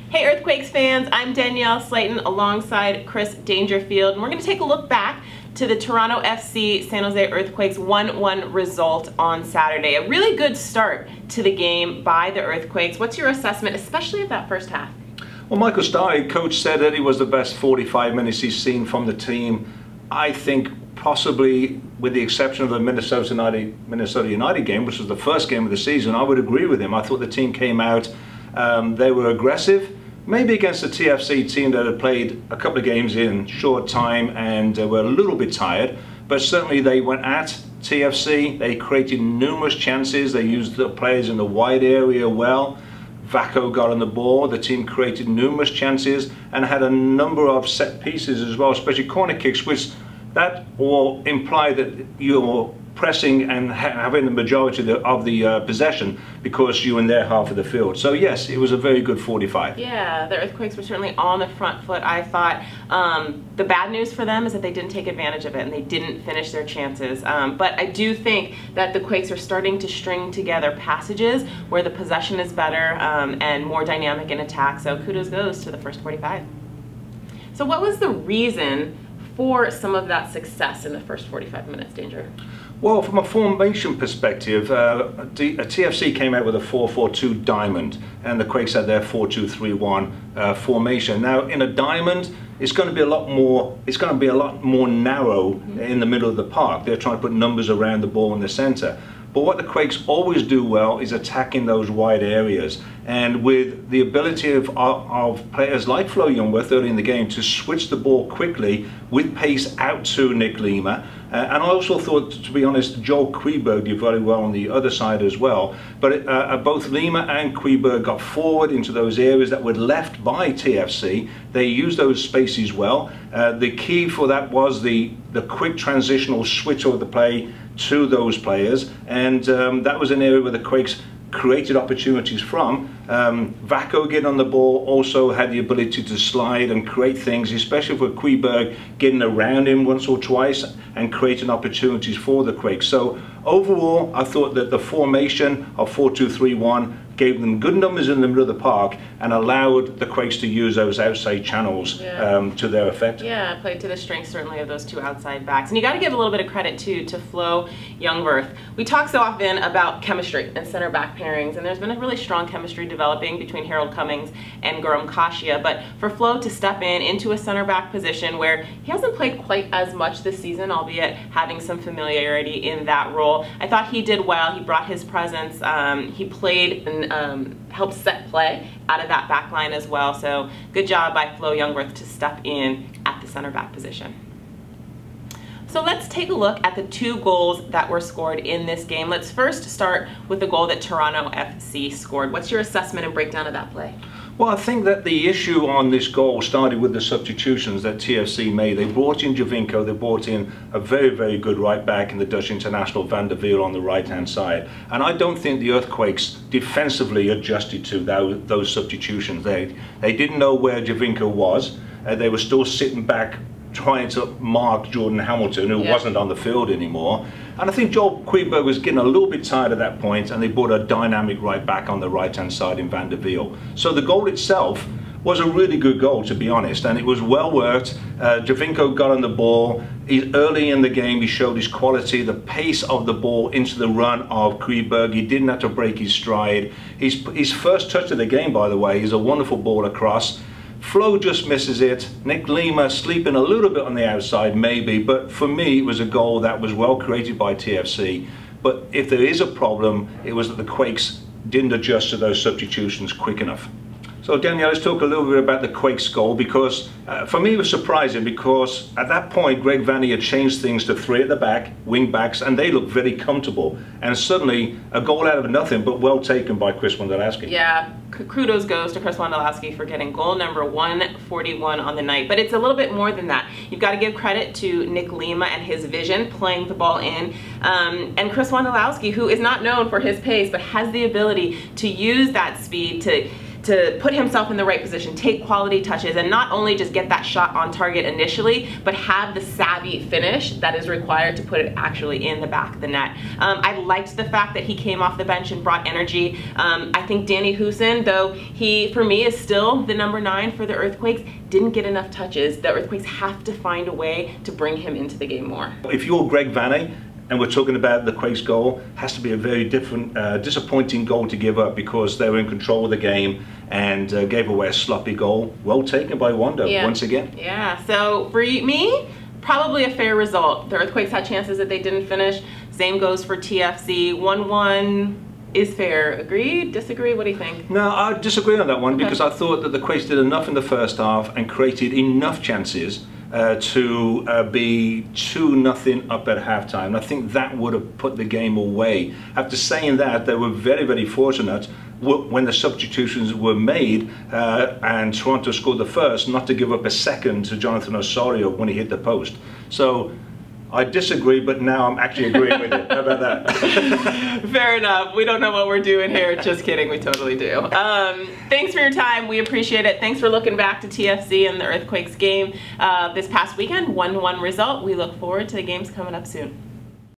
Hey Earthquakes fans, I'm Danielle Slayton alongside Chris Dangerfield, and we're going to take a look back to the Toronto FC San Jose Earthquakes 1-1 result on Saturday. A really good start to the game by the Earthquakes. What's your assessment, especially of that first half? Well, Michael Starry, coach, said that it was the best 45 minutes he's seen from the team. I think possibly with the exception of the Minnesota United game, which was the first game of the season, I would agree with him. I thought the team came out, they were aggressive, maybe against a TFC team that had played a couple of games in short time and were a little bit tired, but certainly they went at TFC, they created numerous chances, they used the players in the wide area well. Vako got on the ball, the team created numerous chances and had a number of set pieces as well, especially corner kicks, which that will imply that you're pressing and having the majority of the possession because you're in their half of the field. So yes, it was a very good 45. Yeah, the Earthquakes were certainly on the front foot, I thought. The bad news for them is that they didn't take advantage of it and they didn't finish their chances. But I do think that the Quakes are starting to string together passages where the possession is better and more dynamic in attack. So kudos goes to the first 45. So what was the reason for some of that success in the first 45 minutes, Danger? Well, from a formation perspective, TFC came out with a 4-4-2 diamond, and the Quakes had their 4-2-3-1 formation. Now, in a diamond, it's going to be a lot more. It's going to be a lot more narrow in the middle of the park. They're trying to put numbers around the ball in the center. But what the Quakes always do well is attacking those wide areas. And with the ability of players like Flo Youngworth early in the game to switch the ball quickly with pace out to Nick Lima. And I also thought, to be honest, Joel Queberg did very well on the other side as well. But both Lima and Queberg got forward into those areas that were left by TFC. They used those spaces well. The key for that was the quick transitional switch of the play to those players, and that was an area where the Quakes created opportunities from. Vako getting on the ball also had the ability to slide and create things, especially for Queberg getting around him once or twice and creating opportunities for the Quakes. So overall, I thought that the formation of 4-2-3-1 gave them good numbers in the middle of the park and allowed the Quakes to use those outside channels to their effect. Yeah, played to the strength certainly of those two outside backs. And you got to give a little bit of credit too to Flo Youngworth. We talk so often about chemistry and center back pairings, and there's been a really strong chemistry developing between Harold Cummings and Guram Kashia. But for Flo to step into a center back position where he hasn't played quite as much this season, albeit having some familiarity in that role, I thought he did well. He brought his presence. He played and helped set play out of that back line as well. So good job by Flo Youngworth to step in at the center back position. So let's take a look at the two goals that were scored in this game. Let's first start with the goal that Toronto FC scored. What's your assessment and breakdown of that play? Well, I think that the issue on this goal started with the substitutions that TFC made. They brought in Javinko, they brought in a very, very good right back in the Dutch international Van der Wiel on the right-hand side. And I don't think the Earthquakes defensively adjusted to those substitutions. They didn't know where Javinko was. They were still sitting back trying to mark Jordan Hamilton, who wasn't on the field anymore. And I think Joel Queberg was getting a little bit tired at that point, and they brought a dynamic right back on the right-hand side in Van der Wiel. So the goal itself was a really good goal, to be honest, and it was well worked. Javinko got on the ball. Early in the game, he showed his quality, the pace of the ball into the run of Queberg. He didn't have to break his stride. His first touch of the game, by the way, is a wonderful ball across. Flo just misses it. Nick Lima sleeping a little bit on the outside, maybe, but for me, it was a goal that was well created by TFC. But if there is a problem, it was that the Quakes didn't adjust to those substitutions quick enough. So Danielle, let's talk a little bit about the Quakes goal, because for me it was surprising, because at that point Greg Vanney had changed things to three at the back, wing backs, and they looked very comfortable. And suddenly a goal out of nothing, but well taken by Chris Wondolowski. Yeah, kudos goes to Chris Wondolowski for getting goal number 141 on the night. But it's a little bit more than that. You've got to give credit to Nick Lima and his vision playing the ball in, and Chris Wondolowski, who is not known for his pace, but has the ability to use that speed to to put himself in the right position, take quality touches, and not only just get that shot on target initially, but have the savvy finish that is required to put it actually in the back of the net. I liked the fact that he came off the bench and brought energy. I think Danny Houston, though he, for me, is still the number 9 for the Earthquakes, didn't get enough touches. The Earthquakes have to find a way to bring him into the game more. If you're Greg Vanney, and we're talking about the Quakes goal, has to be a very different, disappointing goal to give up, because they were in control of the game and gave away a sloppy goal. Well taken by Wando, once again. Yeah, so for me, probably a fair result. The Earthquakes had chances that they didn't finish. Same goes for TFC. 1-1 is fair. Agree? Disagree? What do you think? No, I disagree on that one, because I thought that the Quakes did enough in the first half and created enough chances to be 2-0 up at halftime. And I think that would have put the game away. After saying that, they were very, very fortunate when the substitutions were made and Toronto scored the first, not to give up a second to Jonathan Osorio when he hit the post. So I disagree, but now I'm actually agreeing with it. How about that? Fair enough. We don't know what we're doing here. Just kidding. We totally do. Thanks for your time. We appreciate it. Thanks for looking back to TFC and the Earthquakes game this past weekend. 1-1 result. We look forward to the games coming up soon.